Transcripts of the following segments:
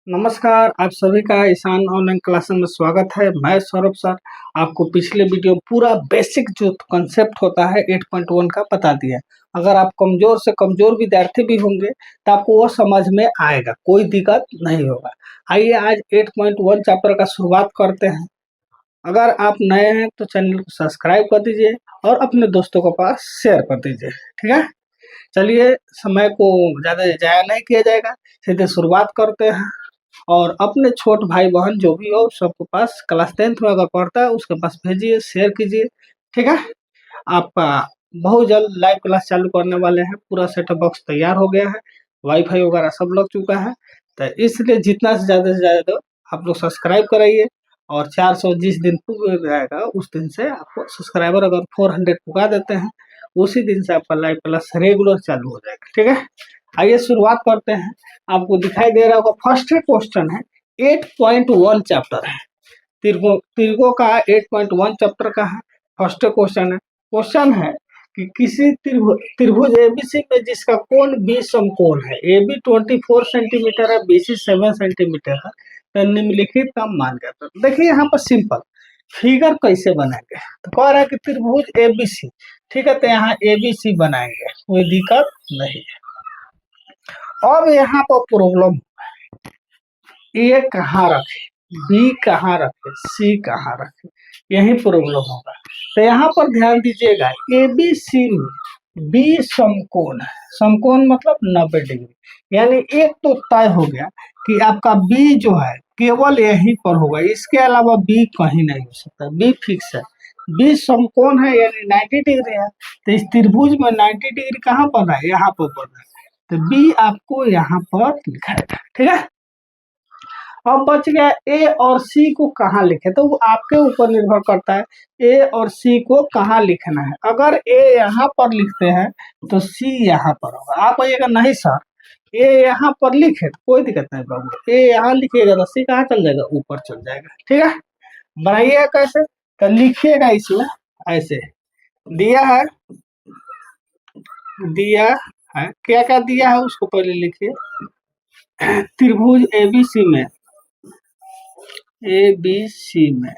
नमस्कार, आप सभी का ईशान ऑनलाइन क्लास में स्वागत है। मैं सौरभ सर आपको पिछले वीडियो पूरा बेसिक जो कॉन्सेप्ट होता है 8.1 का बता दिया। अगर आप कमजोर से कमजोर विद्यार्थी भी होंगे तो आपको वो समझ में आएगा, कोई दिक्कत नहीं होगा। आइए आज 8.1 चैप्टर का शुरुआत करते हैं। अगर आप नए हैं तो चैनल को सब्सक्राइब कर दीजिए और अपने दोस्तों के पास शेयर कर दीजिए, ठीक है। चलिए, समय को ज़्यादा जाया नहीं किया जाएगा, सीधे शुरुआत करते हैं। और अपने छोट भाई बहन जो भी हो सबके पास क्लास 10th में अगर पढ़ता है उसके पास भेजिए, शेयर कीजिए, ठीक है। आपका बहुत जल्द लाइव क्लास चालू करने वाले हैं। पूरा सेटअप बॉक्स तैयार हो गया है, वाईफाई वगैरह सब लग चुका है। तो इसलिए जितना से ज़्यादा आप लोग सब्सक्राइब कराइए। और 400 जिस दिन पूरा जाएगा उस दिन से आपको सब्सक्राइबर अगर 400 पुगा देते हैं उसी दिन से आपका लाइव क्लास रेगुलर चालू हो जाएगा, ठीक है। आइए शुरुआत करते हैं। आपको दिखाई दे रहा होगा फर्स्ट क्वेश्चन है 8.1 चैप्टर है। तिर्गो का 8.1 चैप्टर का है। फर्स्ट क्वेश्चन है कि किसी त्रिभुज एबीसी में जिसका कोण बी समकोण है, AB 24 सेंटीमीटर है, BC 7 सेंटीमीटर है, तो निम्नलिखित का मान ज्ञात करें। देखिए यहाँ पर सिंपल फिगर कैसे बनाएंगे, तो कह रहा है कि त्रिभुज एबीसी, ठीक है, तो यहाँ एबीसी बनाएंगे, कोई दिक्कत नहीं है। अब यहाँ पर प्रॉब्लम, ए कहाँ रखे, बी कहाँ रखे, सी कहाँ रखे, यही प्रॉब्लम होगा। तो यहाँ पर ध्यान दीजिएगा, ए बी सी में बी समकोण है। समकोण मतलब 90 डिग्री, यानी एक तो तय हो गया कि आपका बी जो है केवल यहीं पर होगा, इसके अलावा बी कहीं नहीं हो सकता, बी फिक्स है। बी समकोण है यानी 90 डिग्री है, तो इस त्रिभुज में 90 डिग्री कहाँ पर है, यहाँ पर बन रहा है, तो बी आपको यहाँ पर लिखाएगा, ठीक है। अब बच गया ए और सी को कहाँ लिखे, तो वो आपके ऊपर निर्भर करता है ए और सी को कहाँ लिखना है। अगर ए यहाँ पर लिखते हैं तो सी यहाँ पर होगा। आप कहिएगा नहीं सर ए यहाँ पर लिखे तो कोई दिक्कत नहीं बाबू, ए यहाँ लिखिएगा तो सी कहाँ चल जाएगा, ऊपर चल जाएगा, ठीक है। बनाइएगा कैसे, तो लिखिएगा इसमें ऐसे, दिया है क्या क्या दिया है उसको पहले लिखिए। त्रिभुज एबीसी में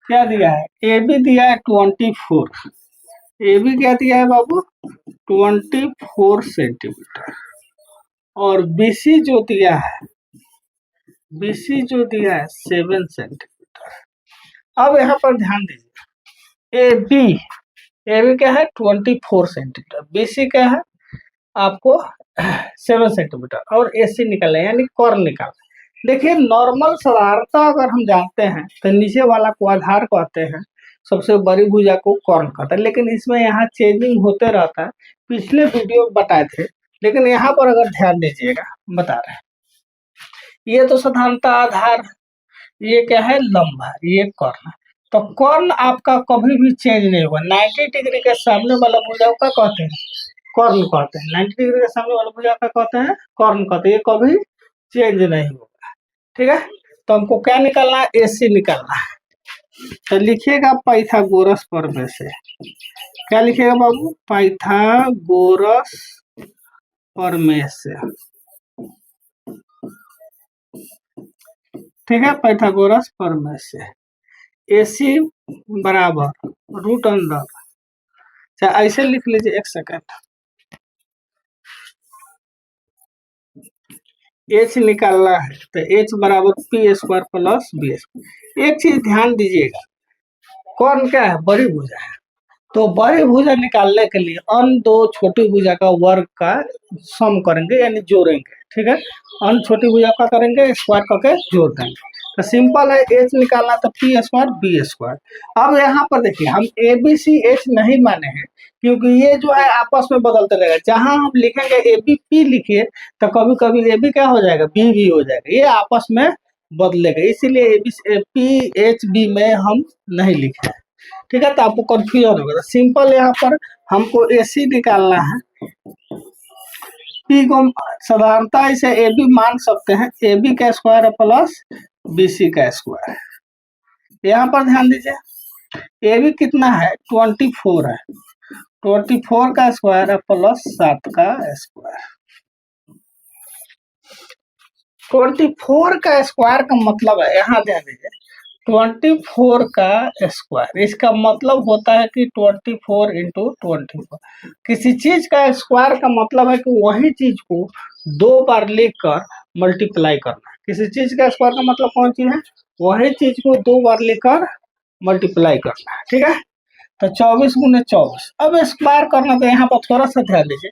क्या दिया है, ए बी दिया है 24, ए बी क्या दिया है बाबू 24 सेंटीमीटर, और बीसी जो दिया है 7 सेंटीमीटर। अब यहाँ पर ध्यान दीजिए, ए बी क्या है 24 सेंटीमीटर, बीसी क्या है आपको 7 सेंटीमीटर, और ए सी निकालना यानी कॉर्न निकालना। देखिए नॉर्मल साधारणता अगर हम जानते हैं तो नीचे वाला को आधार कहते हैं, सबसे बड़ी भुजा को कॉर्न कहते हैं, लेकिन इसमें यहाँ चेंजिंग होते रहता है, पिछले वीडियो बताए थे। लेकिन यहाँ पर अगर ध्यान दीजिएगा बता रहे हैं, ये तो साधारणता आधार, ये क्या है लंब है, ये कॉर्न। तो कॉर्न आपका कभी भी चेंज नहीं होगा। 90 डिग्री के सामने वाला भुजा का कहते हैं कॉर्न कहते हैं, 90 डिग्री के सामने वाला भुजा का कहते हैं कॉर्न कहते हैं, ये कभी चेंज नहीं होगा, ठीक है। तो हमको क्या निकालना है, एसी निकालना है। तो लिखिएगा पाइथागोरस प्रमेय से, क्या लिखिएगा बाबू, पाइथागोरस प्रमेय से, ठीक है। पाइथागोरस प्रमेय से एसी बराबर रूट अंडर, चाहे ऐसे लिख लीजिए, एक सेकेंड, एच निकालना है तो एच बराबर P square plus B square. एक चीज ध्यान दीजिएगा, कौन क्या है, बड़ी भुजा है, तो बड़ी भुजा निकालने के लिए अन दो छोटी भुजा का वर्ग का सम करेंगे यानी जोड़ेंगे, ठीक है। अन छोटी भुजा का करेंगे स्क्वायर करके जोड़ देंगे, तो सिंपल है, एच निकालना तो पी स्क्वायर बी स्क्वायर। अब यहाँ पर देखिए हम ए बी सी एच नहीं माने हैं, क्योंकि ये जो है आपस में बदलते रहेगा। जहां हम लिखेंगे ए बी पी लिखिए तो कभी कभी ए बी क्या हो जाएगा, बी भी हो जाएगा, ये आपस में बदलेगा, इसीलिए A B P H B में हम नहीं लिखे, ठीक है। तो आपको कंफ्यूजन होगा, तो सिंपल यहाँ पर हमको एसी निकालना है, पी को साधारणता इसे ए बी मान सकते हैं, ए बी का स्क्वायर प्लस बी सी का स्क्वायर। यहाँ पर ध्यान दीजिए, ए बी कितना है 24 है, 24 का स्क्वायर है प्लस 7 का स्क्वायर। 24 का स्क्वायर का मतलब है, यहाँ ध्यान दीजिए, 24 का स्क्वायर, इसका मतलब होता है कि 24 इंटू 24। किसी चीज का स्क्वायर का मतलब है कि वही चीज को 2 बार लिखकर मल्टीप्लाई करना। किसी चीज का स्क्वायर का मतलब कौन चीज है? वही चीज को 2 बार लिखकर मल्टीप्लाई करना है, ठीक है। तो 24 गुने 24, अब स्क्वायर करना, तो यहाँ पर थोड़ा सा ध्यान दीजिए,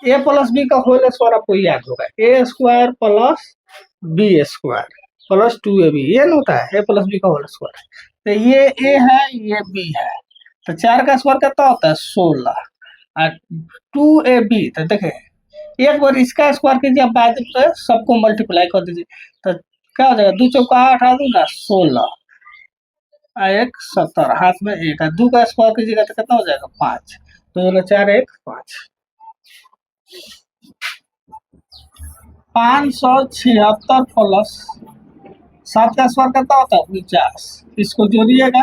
ए प्लस बी का होल स्क्वायर आपको याद होगा, A square plus B square plus 2ab, ये नहीं होता है ए प्लस बी का होल स्क्वायर। तो ये ए है, ये बी है, तो 4 का स्क्वायर कितना होता है? 16 और 2ab, तो देखिए एक बार इसका स्क्वायर कीजिए, आप बाद में सबको मल्टीप्लाई कर दीजिए, तो क्या हो जाएगा? 2 चौका 8, 8 दूना 16, एक 70, हाथ में एक है, 2 का स्क्वायर कीजिएगा तो कितना हो जाएगा? 5, 2 4 1 5, 576 प्लस 7 का स्क्वायर कितना होता है? 49, इसको जोड़िएगा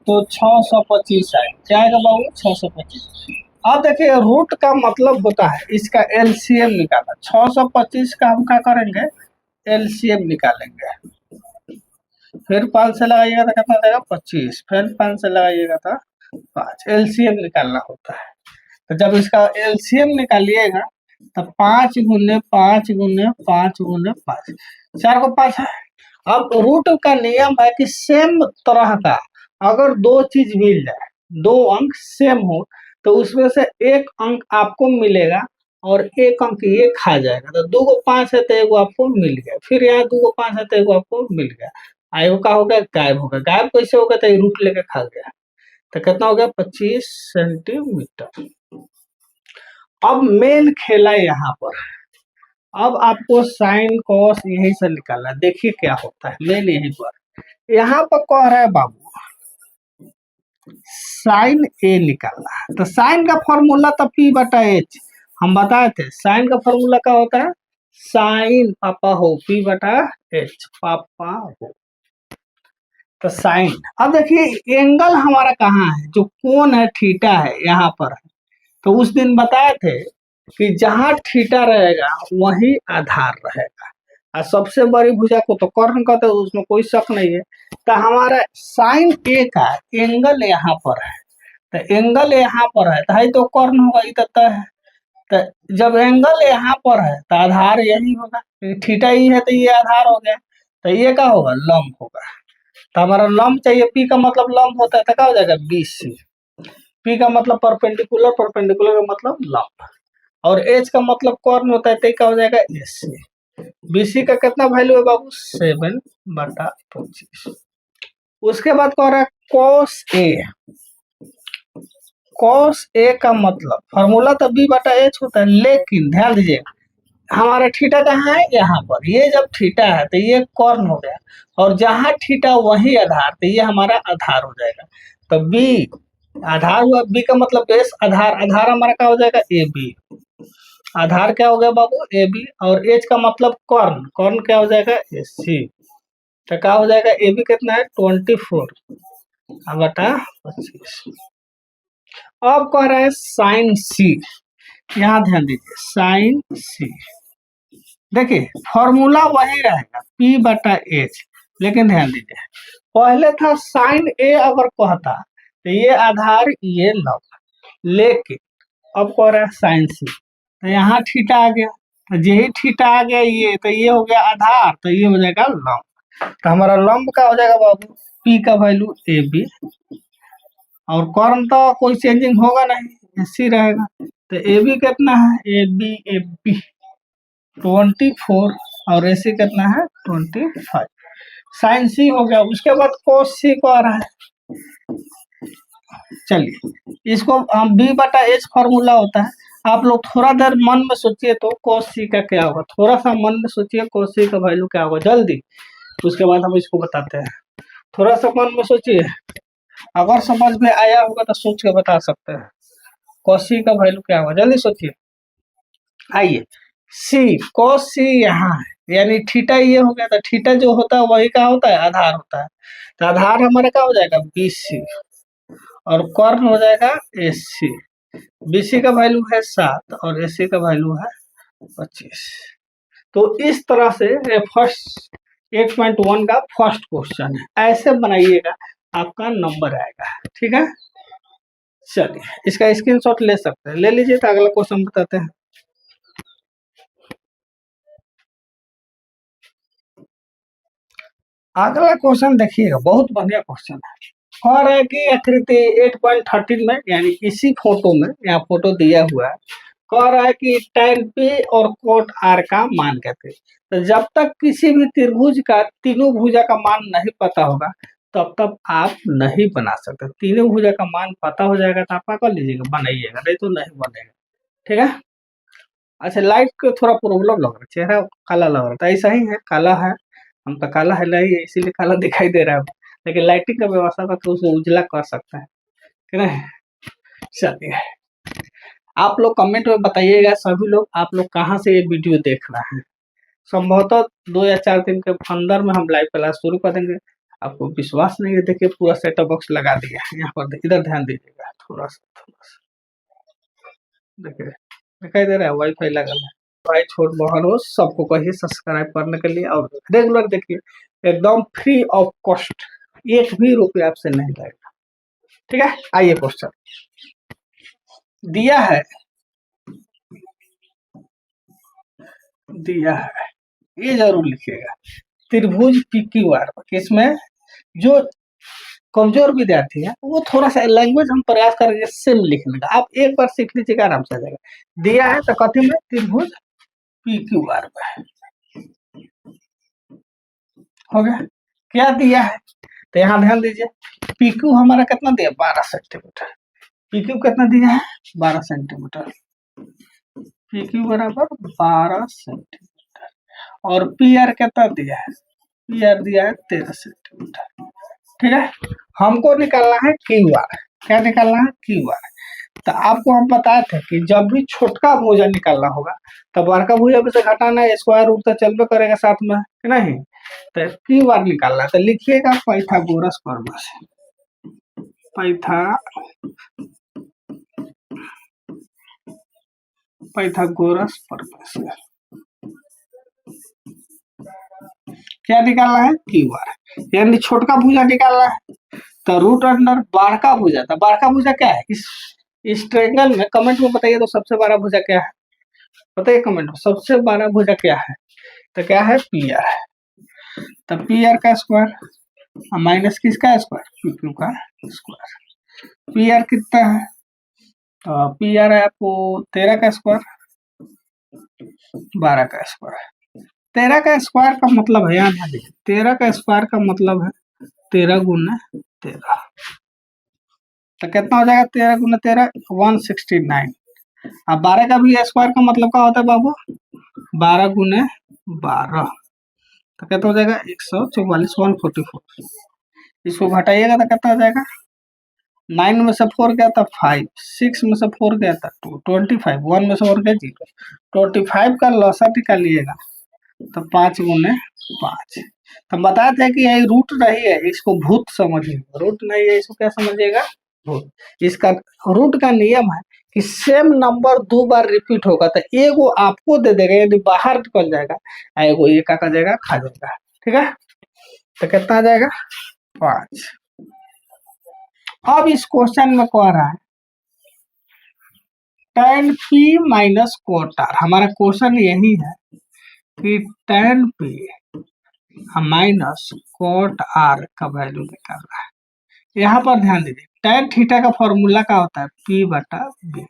तो 625 आएगा। क्या आएगा बाबू? 625। अब देखिए रूट का मतलब होता है इसका एलसीएम निकालना। 625 का हम क्या करेंगे? एलसीएम निकालेंगे। फिर 5 से लगाइएगा तो कितना देगा? 25, फिर 5 से लगाइएगा तो 5, एलसीएम निकालना होता है। तो जब इसका एलसीएम निकालिएगा तो 5 गुने 5 गुने 5 गुने 5, 4 को 5 है। अब रूट का नियम है कि सेम तरह का अगर दो चीज मिल जाए, दो अंक सेम हो, तो उसमें से एक अंक आपको मिलेगा और एक अंक ये खा जाएगा। तो 2 को 5 है तो एगो आपको मिल गया, फिर यहाँ 2 को 5 है तो एगो आपको मिल गया, एगो का हो गया गायब हो गया। गायब कैसे होगा? तो रूट लेके खा गया, तो कितना हो गया? 25 सेंटीमीटर। अब मेन खेला यहाँ पर, अब आपको साइन कॉस यही से निकालना है। देखिए क्या होता है मेन यहीं पर, यहाँ पर कह रहा है बाबू साइन ए निकालना है, तो साइन का फॉर्मूला तो पी बटा एच, हम बताए थे साइन का फॉर्मूला क्या होता है? साइन पापा हो पी बटा एच, पापा हो। तो साइन, अब देखिए एंगल हमारा कहाँ है? जो कोण है थीटा है यहाँ पर है। तो उस दिन बताए थे कि जहां थीटा रहेगा वही आधार रहेगा, और सबसे बड़ी भुजा को तो कर्ण कहते हैं, उसमें कोई शक नहीं है। तो हमारा साइन ए का एंगल यहाँ पर है, तो एंगल यहाँ पर है तो तो कर्ण होगा, ये तय है। तो जब एंगल यहाँ पर है तो आधार यही होगा, थीटा ही है तो ये आधार हो गया, तो ये क्या होगा? लंब होगा। तो हमारा लंब चाहिए, पी का मतलब लंब होता है, तो क्या हो जाएगा? BC। पी का मतलब परपेंडिकुलर, परपेंडिकुलर का मतलब लंब, और एच का मतलब कॉर्न होता है, तो क्या हो जाएगा? SC। BC का कितना वैल्यू है बाबू? 7/25। उसके बाद कह रहा है cos A। cos A का मतलब फॉर्मूला तो B बटा H होता है, लेकिन ध्यान दीजिए हमारा थीटा कहाँ है? यहाँ पर। ये जब थीटा है तो ये कॉर्न हो गया, और जहां थीटा वही आधार, तो ये हमारा आधार हो जाएगा। तो B आधार हुआ, B का मतलब बेस, आधार, आधार हमारा क्या हो जाएगा? AB। आधार क्या हो गया बाबू? AB, और एच का मतलब कॉर्न, कॉर्न क्या हो जाएगा? SC। तो क्या हो जाएगा? AB कितना है? 24 बटा 25। अब कह रहा है साइन C, यहाँ ध्यान दीजिए साइन C। देखिए फॉर्मूला वही रहेगा P बटा H, लेकिन ध्यान दीजिए पहले था साइन A अगर कहता तो ये आधार ये लंब, लेकिन अब कह रहा है साइन C, तो यहाँ थीटा आ गया, तो यही थीटा आ गया ये, तो ये हो गया आधार, तो ये हो जाएगा लंब। तो हमारा लंब का हो जाएगा बाबू P का वैल्यू AB, और कॉर्न तो कोई चेंजिंग होगा नहीं, SC रहेगा। तो AB कितना है? AB 24 और AC कितना है? 25। साइन C हो गया। उसके बाद cos C को आ रहा है, चलिए इसको हम B बटा H फॉर्मूला होता है। आप लोग थोड़ा देर मन में सोचिए तो cos C का क्या होगा, थोड़ा सा मन में सोचिए cos C का वैल्यू क्या होगा जल्दी, उसके बाद हम इसको बताते हैं। थोड़ा सा मन में सोचिए, अगर समझ में आया होगा तो सोच के बता सकते हैं cos C का वैल्यू क्या होगा, जल्दी सोचिए। आइए C, cos C यहाँ है, यानी थीटा ये हो गया, तो थीटा जो होता है वही क्या होता है? आधार होता है। तो आधार हमारा क्या हो जाएगा? BC, और कॉर्न हो जाएगा SC। BC का वैल्यू है 7 और SC का वैल्यू है 25। तो इस तरह से ये फर्स्ट 8.1 का फर्स्ट क्वेश्चन है, ऐसे बनाइएगा आपका नंबर आएगा। ठीक है, चलिए इसका स्क्रीनशॉट ले सकते हैं, ले लीजिए। तो अगला क्वेश्चन बताते हैं। अगला क्वेश्चन देखिएगा, बहुत बढ़िया क्वेश्चन है। कह रहा है कि आकृति 8.13 में, यानी इसी फोटो में, यहाँ फोटो दिया हुआ है, कह रहा है कि tan P और cot R का मान कहते हैं। तो जब तक किसी भी त्रिभुज का तीनों भुजा का मान नहीं पता होगा तब तक आप नहीं बना सकते। तीनों भुजा का मान पता हो जाएगा तो आप कर लीजिएगा, बनाइएगा, नहीं तो नहीं बनेगा। ठीक है, अच्छा लाइट को थोड़ा प्रॉब्लम लग रहा है, चेहरा काला लग रहा था, ऐसा ही है, काला है, हम तो काला है नहीं, इसीलिए काला दिखाई दे रहा है, लेकिन लाइटिंग का व्यवस्था करके उसको उजला कर सकते हैं, ठीक है। चलिए आप लोग कमेंट में बताइएगा, सभी लोग, आप लोग कहाँ से ये वीडियो देख रहे हैं। संभवतः 2 या 4 दिन के अंदर में हम लाइव क्लास शुरू कर देंगे। आपको विश्वास नहीं है, देखिए पूरा सेटअप बॉक्स लगा दिया है यहाँ पर, इधर ध्यान दीजिएगा, थोड़ा सा देखिए दिखाई दे रहा है, वाईफाई लगा है। भाई छोट बहन हो, सबको कहिए सब्सक्राइब करने के लिए, और रेगुलर देखिए, एकदम फ्री ऑफ कॉस्ट, 1 भी रुपया आपसे नहीं लगेगा। ठीक है, आइए क्वेश्चन दिया है, ये जरूर लिखिएगा। त्रिभुज PQR, इसमें जो कमजोर विद्यार्थी है वो थोड़ा सा लैंग्वेज हम प्रयास करेंगे सेम लिखने का, आप एक बार सीख लीजिएगा, आराम से आ जाएगा। दिया है तो कथी में, त्रिभुज PQR में, हो गया। क्या दिया है तो यहाँ ध्यान दीजिए, PQ हमारा कितना दिया, 12 सेंटीमीटर। PQ कितना दिया है, 12 सेंटीमीटर। PQ बराबर 12 सेंटीमीटर। और PR कितना दिया है, PR दिया है 13 सेंटीमीटर। ठीक है, हमको निकालना है QR। क्या निकालना है, QR। तो आपको हम बताए थे कि जब भी छोटका भुजा निकालना होगा तो बड़का भुजा में से घटाना है, स्क्वायर रूट तो चलबे करेगा साथ में, नहीं। तो QR निकालना है, तो लिखिएगा पाइथागोरस फॉर्मूला से, पाइथागोरस फॉर्मूला से क्या निकालना है, QR, यानी छोटका भुजा निकालना है। तो रूट अंडर बड़का भुजा, तो बड़का भुजा क्या है, इस ट्रायंगल में कमेंट में बताइए तो सबसे बड़ा भुजा क्या है, बताइए कमेंट में, सबसे बड़ा भुजा क्या है। तो क्या है, PR है। तो PR का स्क्वायर माइनस किसका स्क्वायर, PQ का स्क्वायर। PR कितना है, तो PR है आपको 13 का स्क्वायर, 12 का स्क्वायर। 13 का स्क्वायर का मतलब है, यहाँ देखिए 13 का स्क्वायर का मतलब है 13 गुना 13, तो कितना हो जाएगा, 13 गुना 13 169। अब 12 का भी स्क्वायर का मतलब क्या होता है बाबू, 12 गुने 12, तो कितना हो जाएगा 144, 144। इसको घटाइएगा तो कितना हो जाएगा, 9 में से 4 गया था 5, 6 में से 4 गया था 2, 25, 1 में से 4 गया 0, 25 का लॉसा निकालिएगा तो 5 गुने 5। तो बताए थे कि यही रूट नहीं है, इसको भूत समझिएगा, रूट नहीं है इसको क्या समझिएगा, भूत। इसका रूट का नियम है कि सेम नंबर 2 बार रिपीट होगा तो एगो आपको दे देगा, यदि बाहर निकल जाएगा, एगो ये क्या कर जाएगा, खा जाएगा। ठीक है, तो कितना आ जाएगा, 5। अब इस क्वेश्चन में कह रहा है tan P minus cot R, हमारा क्वेश्चन यही है कि tan P minus cot R का वैल्यू निकालना है। यहाँ पर ध्यान दीजिए, tan थीटा का फॉर्मूला क्या होता है, P बटा B,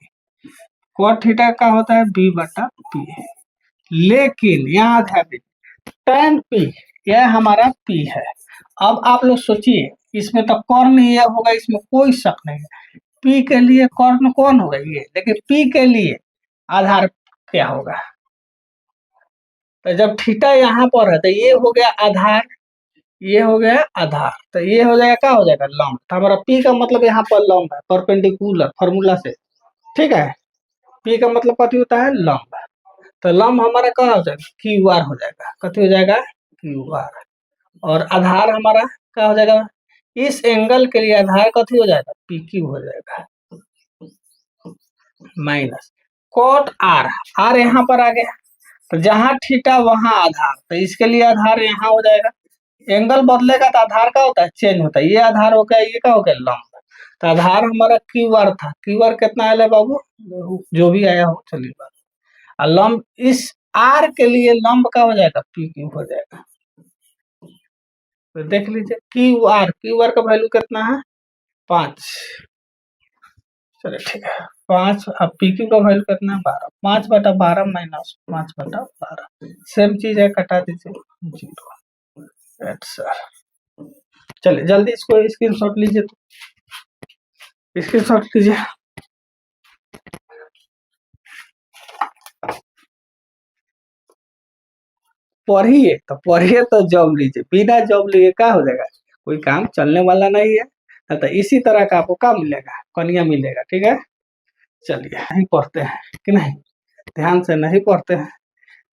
cot थीटा का होता है B बटा P। लेकिन यहाँ ध्यान दीजिए, tan P यह हमारा P है। अब आप लोग सोचिए, इसमें तो कर्ण ये होगा, इसमें कोई शक नहीं है। P के लिए कर्ण कौन होगा ये, लेकिन P के लिए आधार क्या होगा, तो जब थीटा यहाँ पर है तो ये हो गया आधार, ये हो गया आधार, तो ये हो जाएगा, क्या हो जाएगा, लंब। तो हमारा P का मतलब यहाँ पर लंब है, परपेंडिकुलर फॉर्मूला से। ठीक है, P का मतलब कथी होता है, लंब। तो लंब हमारा क्या हो जाएगा, QR हो जाएगा, कथी हो जाएगा, QR। और आधार हमारा क्या हो जाएगा, इस एंगल के लिए आधार कथी हो जाएगा, PQ हो जाएगा, माइनस cot R, R यहाँ पर आ गया, तो जहाँ थीटा वहां आधार, तो इसके लिए आधार यहाँ हो जाएगा। एंगल बदलेगा तो आधार का होता है चेंज होता है, ये आधार हो गया, ये क्या हो गया लंब। तो आधार हमारा क्यू आर था, क्यू आर कितना आया बाबू, जो भी आया हो चलिए बात। और लंब इस आर के लिए लंब का हो जाएगा पी क्यू हो जाएगा। तो देख लीजिए क्यू आर का वैल्यू कितना है 5। चलिए ठीक है 5। अब पी क्यू का वैल्यू कितना है 12। 5/12 माइनस 5/12 सेम चीज है, कटा दीजिए 0। अच्छा चलिए जल्दी इसको स्क्रीनशॉट लीजिए, तो स्क्रीनशॉट लीजिए। पढ़िए तो जॉब लीजिए, बिना जॉब लिए क्या हो जाएगा, कोई काम चलने वाला नहीं है। तो इसी तरह का आपको क्या मिलेगा, कनिया मिलेगा। ठीक है चलिए, नहीं पढ़ते हैं कि नहीं, ध्यान से नहीं पढ़ते हैं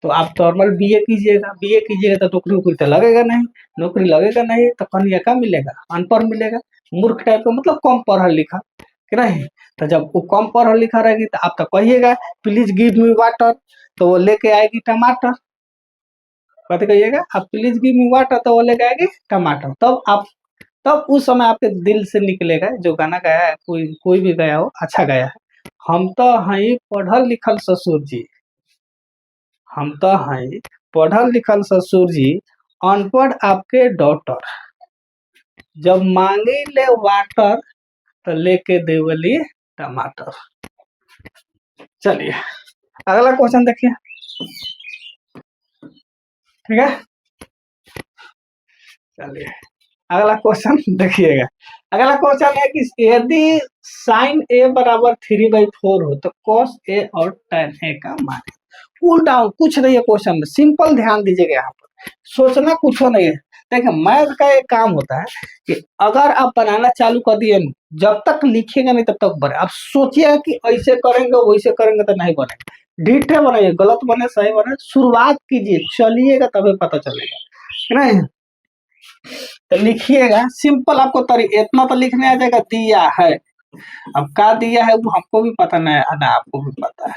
तो आप नॉर्मल बीए कीजिएगा, बीए कीजिएगा तो नौकरी वोकरी तो लगेगा नहीं, नौकरी लगेगा नहीं तो कनिया का मिलेगा, अनपढ़ मिलेगा, मूर्ख टाइप का, मतलब कम पढ़ा लिखा कि नहीं। तो जब वो कम पढ़ा लिखा रहेगी तो आप तो कहिएगा प्लीज गिव मी वाटर, तो वो लेके आएगी टमाटर। कहते कहिएगा आप प्लीज गिव मी वाटर, तो वो लेके आएगी टमाटर। तब उस समय आपके दिल से निकलेगा, जो गाना गाया है, कोई भी गाया हो अच्छा गाया है, हम तो हैं पढ़ल लिखल ससुर जी, हम तो हैं पढ़ल लिखल ससुर जी, अनपढ़ आपके डॉटर, जब मांगे ले वाटर तो लेके देवली टमाटर। चलिए अगला क्वेश्चन देखिए, ठीक है चलिए अगला क्वेश्चन देखिएगा। अगला क्वेश्चन है कि यदि साइन ए बराबर 3/4 हो तो कॉस ए और tan ए का मान। कूल डाउन, कुछ नहीं है क्वेश्चन में, सिंपल ध्यान दीजिएगा, यहाँ पर सोचना कुछ नहीं है। देखिए मैथ का एक काम होता है कि अगर आप बनाना चालू कर दिए, जब तक लिखेगा नहीं तब तक बने। आप सोचिए कि ऐसे करेंगे वैसे करेंगे तो नहीं बनेगा, ढीठे बनाइए, गलत बने सही बने, शुरुआत कीजिए, चलिएगा तभी पता चलेगा नहीं। तो लिखिएगा सिंपल, आपको इतना तो लिखने आ जाएगा, दिया है। अब क्या दिया है वो हमको भी पता नहीं है ना, आपको भी पता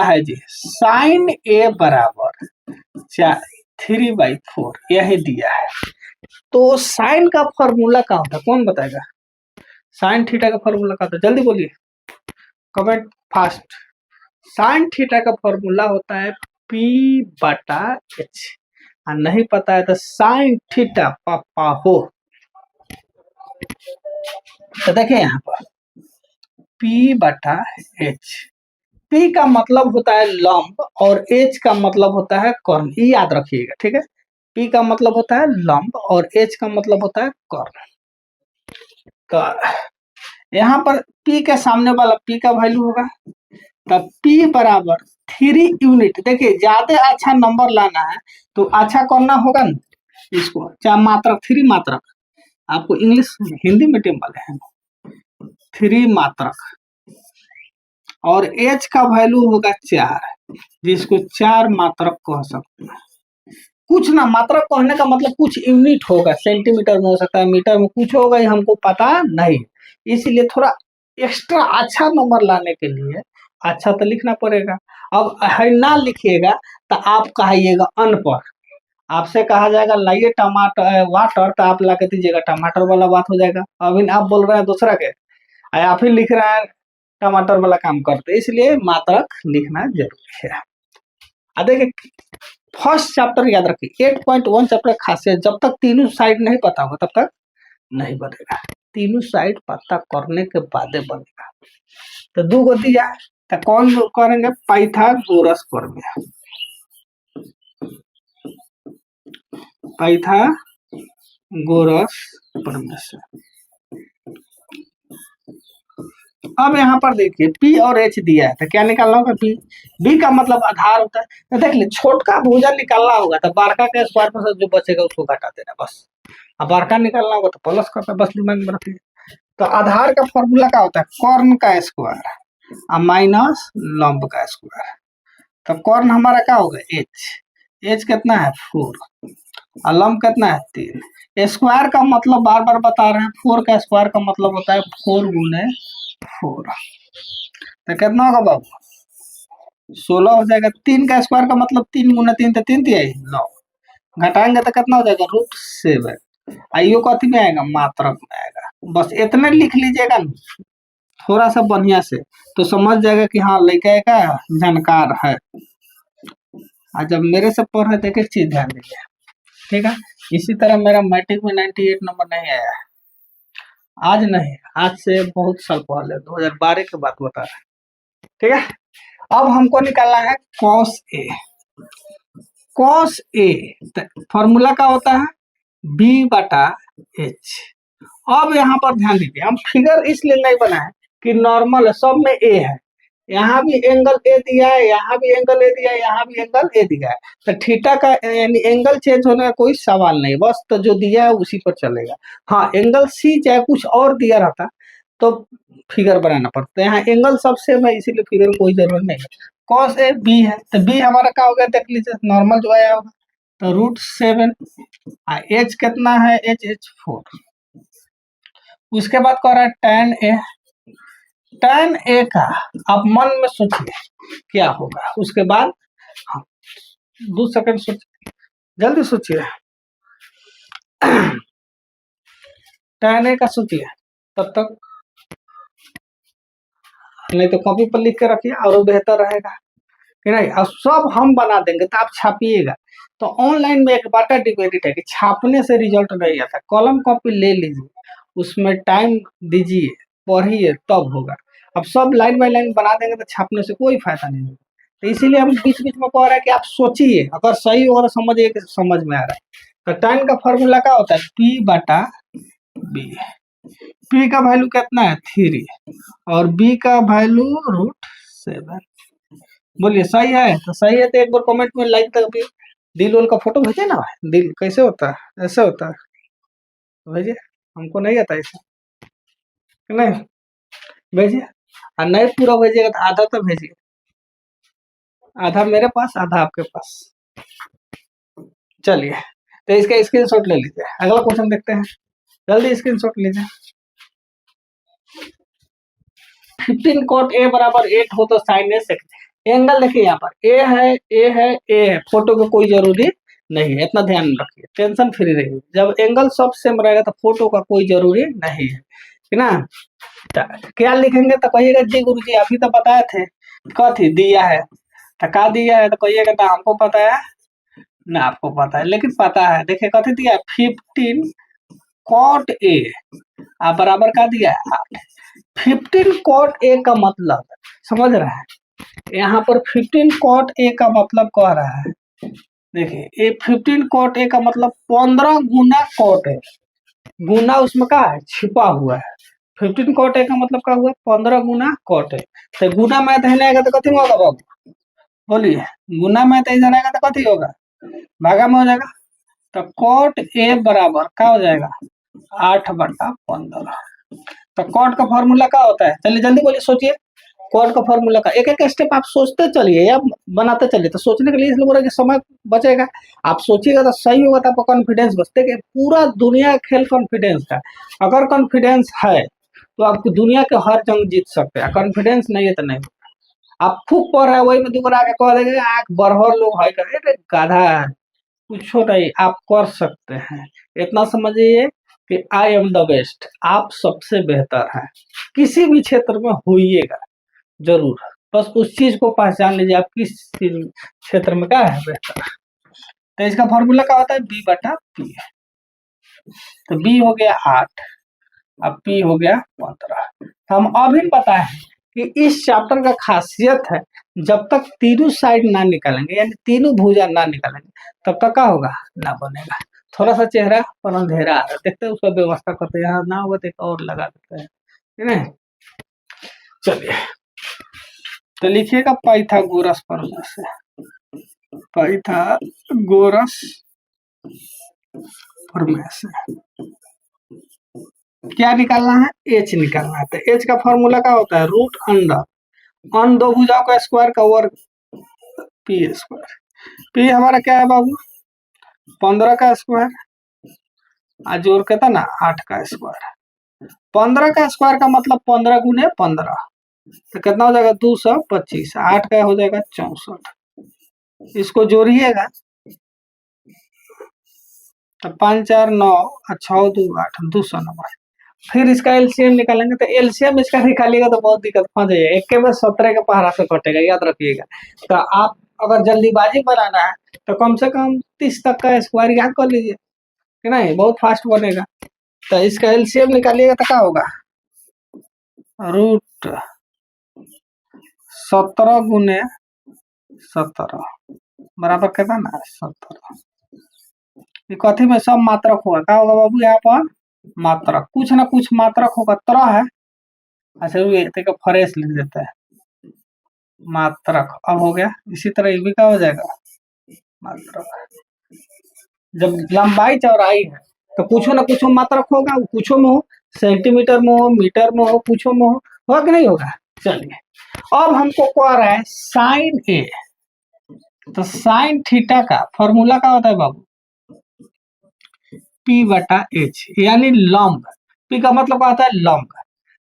है जी, साइन ए बराबर 3/4 यही दिया है। तो साइन का फॉर्मूला क्या होता है, कौन बताएगा, साइन थीटा का फॉर्मूला क्या होता है, जल्दी बोलिए कमेंट फास्ट। साइन थीटा का फॉर्मूला होता है P/H, नहीं पता है तो साइन थीटा पापा हो। तो देखिए यहाँ पर P/H, P का मतलब होता है लंब और H का मतलब होता है कर्ण, ये याद रखिएगा ठीक है। P का मतलब होता है लंब और H का मतलब होता है कर्ण। तो यहाँ पर P के सामने वाला P का वैल्यू होगा, तब P बराबर 3 यूनिट। देखिए ज्यादा अच्छा नंबर लाना है तो अच्छा करना होगा ना इसको, चाहे मात्रक 3 मात्रक, आपको इंग्लिश हिंदी मीडियम वाले हैं 3 मात्रक, और एच का वैल्यू होगा 4, जिसको 4 मात्रक कह सकते हैं। कुछ ना, मात्रक कहने का मतलब कुछ यूनिट होगा, सेंटीमीटर में हो सकता है, मीटर में, कुछ होगा, हमको पता नहीं। इसलिए थोड़ा एक्स्ट्रा अच्छा नंबर लाने के लिए अच्छा तो लिखना पड़ेगा। अब है ना लिखिएगा तो आप कहिएगा अनपढ़, आपसे कहा जाएगा लाइए टमाटर वाटर, तो आप ला के दीजिएगा टमाटर वाला बात हो जाएगा। अभी आप बोल रहे हैं दूसरा के, आप ही लिख रहे हैं टमाटर वाला काम करते, इसलिए मात्रक लिखना जरूरी है। देखिए फर्स्ट चैप्टर याद रखिए, 8.1 चैप्टर खासियत, जब तक तीनों साइड नहीं पता होगा तब तक नहीं बनेगा, तीनों साइड पता करने के बाद बनेगा। तो 2 गो दिया तो कौन करेंगे, पाइथागोरस प्रमेय, पाइथागोरस प्रमेय से। अब यहाँ पर देखिए P और H दिया है तो क्या निकालना होगा, B का मतलब आधार होता है। तो देख लीजिए छोटका भुजा निकालना होगा तो बड़का के स्क्वायर पर जो बचेगा उसको घटा देना बस, अब बड़का निकालना होगा तो प्लस करना, बस दिमाग में रखिए। तो आधार का फॉर्मूला क्या होता है, कर्ण का स्क्वायर माइनस लंब का स्क्वायर। तो कर्ण हमारा क्या होगा H कितना है 4 और लंब कितना है 3। स्क्वायर का मतलब बार बार बता रहे हैं, 4 का स्क्वायर का मतलब होता है 4 गुने 4। तो कितना होगा बाबू 16 हो जाएगा। 3 का स्क्वायर का मतलब 3 गुना 3 तो 3 दिया 9, घटाएंगे तो कितना हो जाएगा √7। आइयो कथी में आएगा, मात्रक में आएगा। बस इतने लिख लीजिएगा ना थोड़ा सा बढ़िया से, तो समझ जाएगा कि हाँ लड़का का जानकार है। और जब मेरे से पढ़ रहे थे एक चीज ध्यान दीजिए, ठीक है। इसी तरह मेरा मैट्रिक में 98 नंबर नहीं आया है, आज नहीं, आज से बहुत साल पहले 2012 की बात बता रहा है, ठीक है। अब हमको निकालना है cos A. Cos a formula क्या होता है, b/h। अब यहाँ पर ध्यान दीजिए, हम फिगर इसलिए नहीं बनाए कि नॉर्मल है, सब में ए है। यहाँ भी एंगल ए दिया है, यहाँ भी एंगल ए दिया है, यहाँ भी एंगल ए दिया है, तो थीटा का यानी एंगल चेंज होने का कोई सवाल नहीं, बस तो जो दिया है उसी पर चलेगा। हाँ एंगल सी चाहे कुछ और दिया रहता तो फिगर बनाना पड़ता है, यहाँ एंगल सब सेम है इसीलिए फिगर कोई जरूरत नहीं है। कॉस ए बी है, तो बी हमारा क्या हो गया देख लीजिए, नॉर्मल जो आया होगा, तो √7। एच कितना है, H 4। उसके बाद कह रहा है tan ए का आप मन में सोचिए क्या होगा। उसके बाद हाँ 2 सेकंड सोचिए, जल्दी सोचिए, tan ए का सोचिए तब तक, नहीं तो कॉपी पर लिख के रखिए और बेहतर रहेगा कि नहीं। अब सब हम बना देंगे तो आप छापिएगा। तो ऑनलाइन में एक बार का डिबेट है कि छापने से रिजल्ट नहीं आता, कलम कॉपी ले लीजिए, उसमें टाइम दीजिए, पढ़िए तब होगा। अब सब लाइन बाय लाइन बना देंगे तो छापने से कोई फायदा नहीं होगा। तो इसीलिए हम बीच बीच में कह रहे हैं कि आप सोचिए, अगर सही होगा तो समझिए कि समझ में आ रहा है। तो tan का फॉर्मूला क्या होता है, p/b। p का वैल्यू कितना है 3 और b का वैल्यू √7। बोलिए सही है, तो सही है तो एक बार कमेंट में लाइक तक भी दिल उल का फोटो भेजे ना, दिल कैसे होता है, ऐसे होता है, भेजिए, हमको नहीं आता ऐसा, नहीं भेजिए। और नहीं पूरा भेजिएगा तो आधा तो भेजिए, आधा मेरे पास आधा आपके पास। चलिए तो इसका स्क्रीनशॉट ले लीजिए, अगला क्वेश्चन देखते हैं, जल्दी स्क्रीनशॉट लीजिए। 15 cot A बराबर 8 हो तो साइन ए सेक। एंगल देखिए यहाँ पर ए है, ए है, ए है, फोटो को कोई जरूरी नहीं है, इतना ध्यान रखिए, टेंशन फ्री रहिए। जब एंगल सब सेम रहेगा तो फोटो का कोई जरूरी नहीं है ना। क्या लिखेंगे तो कहिएगा जी गुरु जी अभी तो बताए थे, कथी दिया है तो का दिया है, तो कहिएगा ना हमको पता है ना आपको पता है, लेकिन पता है। देखिए कथी दिया है 15 cot A बराबर का दिया है 8। 15 cot A का मतलब समझ रहा है, यहाँ पर 15 cot A का मतलब कह रहा है, देखिए ये 15 cot A का मतलब 15 गुना cot है, गुना उसमें क्या है छिपा हुआ है। 15 cot A का मतलब क्या हुआ, 15 गुना cot है। तो गुना मैथ है आएगा तो कथी में होगा बाबू, बोलिए, गुना मैथ इधर आएगा तो कथी होगा, भागा में हो जाएगा। तो cot A बराबर क्या हो जाएगा 8/15। तो कॉट का फॉर्मूला क्या होता है, चलिए जल्दी बोलिए, सोचिए कॉट का फॉर्मूला का एक एक स्टेप आप सोचते चलिए या बनाते चलिए, तो सोचने के लिए इसलिए बोल रहे कि समय बचेगा। आप सोचिएगा तो सही होगा तो आपका कॉन्फिडेंस बचते कि पूरा दुनिया खेल कॉन्फिडेंस का। अगर कॉन्फिडेंस है तो आप दुनिया के हर जंग जीत सकते हैं, कॉन्फिडेंस नहीं है तो नहीं। आप खूब पढ़ रहे हैं वही में दोबारा आके कह देंगे आँख बरहर लोग है गाधा है, कुछ नहीं, आप कर सकते हैं। इतना समझिए कि आई एम द बेस्ट, आप सबसे बेहतर हैं, किसी भी क्षेत्र में होइएगा जरूर, बस उस चीज को पहचान लीजिए आप किस क्षेत्र में क्या है बेहतर। तो इसका फॉर्मूला क्या होता है b/p। तो b हो गया 8, अब p हो गया 15। तो हम अभी पता है कि इस चैप्टर का खासियत है जब तक तीनों साइड ना निकालेंगे यानी तीनों भुजा ना निकालेंगे तब तक क्या होगा ना बनेगा। थोड़ा सा चेहरा पर अंधेरा आ रहा है, देखते हैं उसका व्यवस्था करते हैं, यहाँ ना होगा तो एक और लगा देते हैं, ठीक है। चलिए तो लिखिएगा पाइथागोरस फॉर्मूला से, पाइथागोरस फॉर्मूला से क्या निकालना है, एच निकालना है। तो एच का फॉर्मूला क्या होता है √अंडर अन दो भुजाओं का स्क्वायर का वर्ग p²। p हमारा क्या है बाबू 15 का स्क्वायर, आज जोड़ के था ना 8 का स्क्वायर। 15 का स्क्वायर का मतलब 15 गुने 15, तो कितना हो जाएगा 225, 8 का हो जाएगा 64। इसको जोड़िएगा तो 5 4 9 और 6 2 8, 290। फिर इसका एलसीएम निकालेंगे, तो एलसीएम इसका निकालिएगा तो बहुत दिक्कत फंस जाएगा, एक के बाद 17 के पहाड़ा से कटेगा, याद रखिएगा। तो आप अगर जल्दीबाजी बनाना है तो कम से कम 30 तक का स्क्वायर याद कर लीजिए, कि नहीं, बहुत फास्ट बनेगा। तो इसका एलसीएम निकालिएगा तो क्या होगा, रूट 17 गुने 17 बराबर कितना ना 17। कथी में सब मात्रक होगा, क्या होगा बाबू यहाँ पर, मात्रक, कुछ ना कुछ मात्रक होगा, तरह है। अच्छा ये फ्रेश लिख देता है, मात्रक अब हो गया। इसी तरह ये भी क्या हो जाएगा, मात्रक। जब लंबाई चौड़ाई है तो कुछ ना कुछ मात्रक होगा, कुछ में हो, सेंटीमीटर में हो, मीटर में हो, कुछ में होगा कि नहीं होगा। चलिए अब हमको कह रहा है साइन ए, तो साइन थीटा का फॉर्मूला क्या होता है बाबू, पी बटा एच, यानी लंब। पी का मतलब क्या होता है, लंब।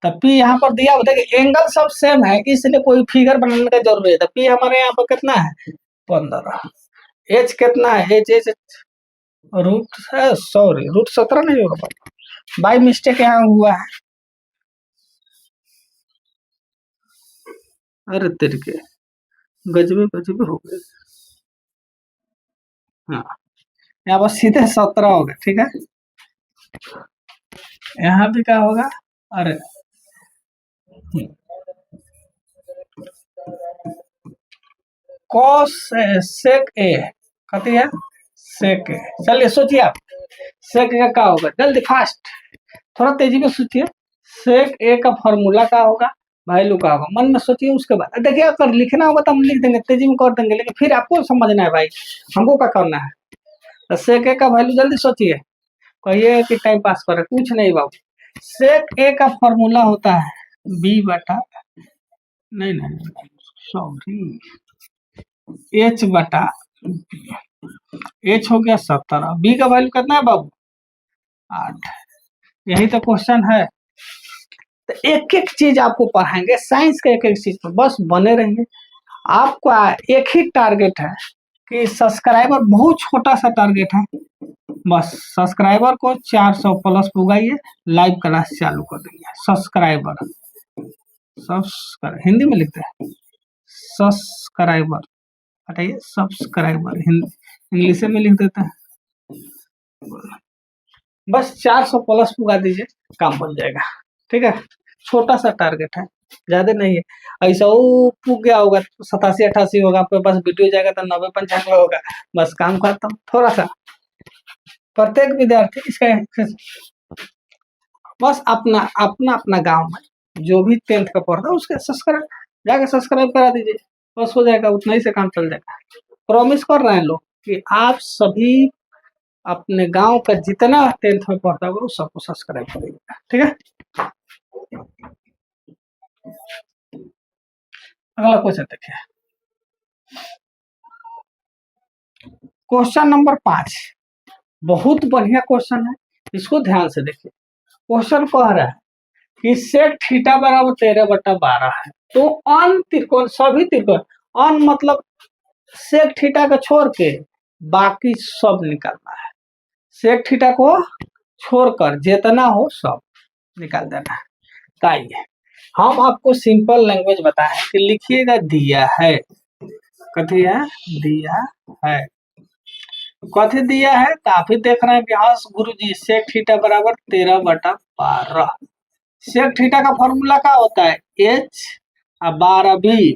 तो पी यहाँ पर दिया होता है कि एंगल सब सेम है, इसलिए कोई फिगर बनाने की जरूरत है। तो पी हमारे यहाँ पर कितना है 15, एच कितना है, एच एच रूट है, सॉरी रूट 17 नहीं होगा, बाई मिस्टेक यहाँ हुआ है। अरे तेरे के गजबे गजबे हो गए। हाँ यहाँ पर सीधे 17 होगा, ठीक है। यहाँ भी क्या होगा, अरे कॉस सेक ए, कथी है सेक ए। चलिए सोचिए आप, सेक ए का क्या होगा, जल्दी फास्ट, थोड़ा तेजी में सोचिए। सेक ए का फॉर्मूला क्या होगा, वैल्यू का होगा, मन में सोचिए। उसके बाद देखिए अगर लिखना होगा तो हम लिख देंगे, तेजी में कर देंगे, लेकिन फिर आपको समझना है भाई, हमको क्या करना है। तो सेक ए का वैल्यू जल्दी सोचिए, कहिए कि टाइम पास कर, कुछ नहीं बाबू। सेक ए का फॉर्मूला होता है बी बटा, नहीं नहीं सॉरी, एच बटा, एच हो गया 17, बी का वैल्यू कितना है बाबू 8। यही तो क्वेश्चन है। तो एक एक चीज आपको पढ़ाएंगे, साइंस के एक एक चीज पर बस बने रहेंगे। आपका एक ही टारगेट है कि सब्सक्राइबर, बहुत छोटा सा टारगेट है, बस सब्सक्राइबर को 400 प्लस पुगाइए, लाइव क्लास चालू कर देंगे। सब्सक्राइबर, हिंदी में लिखते हैं सब्सक्राइबर, हटाइए सब्सक्राइबर, इंग्लिश में लिख देते हैं। बस 400 प्लस पुगा दीजिए, काम बन जाएगा, ठीक है। छोटा सा टारगेट है, ज्यादा नहीं है। ऐसा वो पुग गया होगा 87 88 होगा, आपके पास वीडियो जाएगा तो 90 95 होगा, बस काम करता हूँ थोड़ा सा। प्रत्येक विद्यार्थी इसका बस अपना अपना अपना गांव में जो भी 10th का पढ़ता है उसके सब्सक्राइब, जाकर सब्सक्राइब करा दीजिए, बस हो जाएगा, उतना ही से काम चल जाएगा। प्रॉमिस कर रहे हैं लोग कि आप सभी अपने गांव का जितना 10th में पढ़ता होगा उस सबको सब्सक्राइब करेगा, ठीक है। अगला क्वेश्चन देखिए, क्वेश्चन नंबर 5, बहुत बढ़िया क्वेश्चन है, इसको ध्यान से देखिए। क्वेश्चन कह रहा है कि सेक थीटा बराबर 13/12 है, तो अन त्रिकोण, सभी त्रिकोण, अन मतलब सेक थीटा को छोड़ के बाकी सब निकालना है। सेक थीटा को छोड़कर जितना हो सब निकाल देना है। ताइए हम आपको सिंपल लैंग्वेज बताएं कि लिखिएगा दिया है, कथी है दिया है, कथी दिया है, काफी देख रहे हैं कि हाँ गुरु जी सेक थीटा बराबर 13/12। सेक थीटा का फॉर्मूला क्या होता है, एच और 12 भी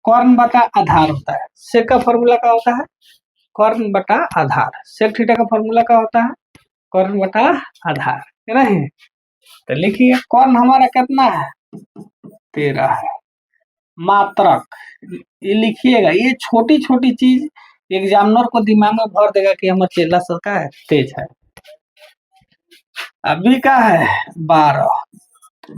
कर्ण बटा आधार होता है। सेक का फॉर्मूला क्या होता है, कर्ण बटा आधार। सेक थीटा का फॉर्मूला क्या होता है, कर्ण बटा आधार, है नहीं। तो लिखिए कर्ण हमारा कितना है 13 है। मात्रक ये लिखिएगा, ये छोटी छोटी चीज एग्जामिनर को दिमाग में भर देगा कि हमारा चेला सबका है तेज है। अभी का है 12,